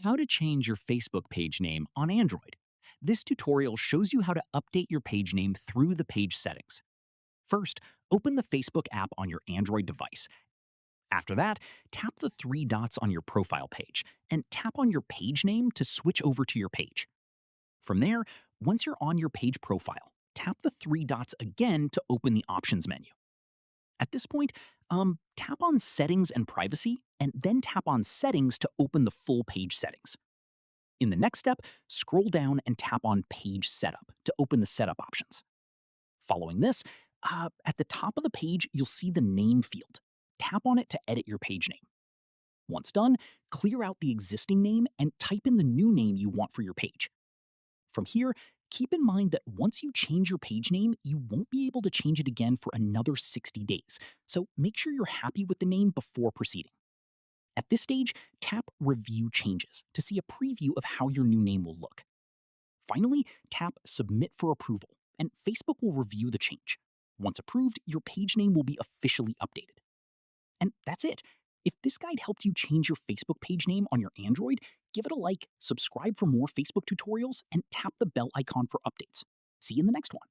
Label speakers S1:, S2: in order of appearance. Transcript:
S1: How to change your Facebook page name on Android. This tutorial shows you how to update your page name through the page settings. First, open the Facebook app on your Android device. After that, tap the three dots on your profile page and tap on your page name to switch over to your page. From there, once you're on your page profile, tap the three dots again to open the options menu. At this point, tap on Settings and Privacy, and then tap on Settings to open the full page settings. In the next step, scroll down and tap on Page Setup to open the setup options. Following this, at the top of the page, you'll see the name field. Tap on it to edit your page name. Once done, clear out the existing name and type in the new name you want for your page. From here, keep in mind that once you change your page name, you won't be able to change it again for another 60 days, so make sure you're happy with the name before proceeding. At this stage, tap Review Changes to see a preview of how your new name will look. Finally, tap Submit for approval, and Facebook will review the change. Once approved, your page name will be officially updated. And that's it. If this guide helped you change your Facebook page name on your Android, give it a like, subscribe for more Facebook tutorials, and tap the bell icon for updates. See you in the next one.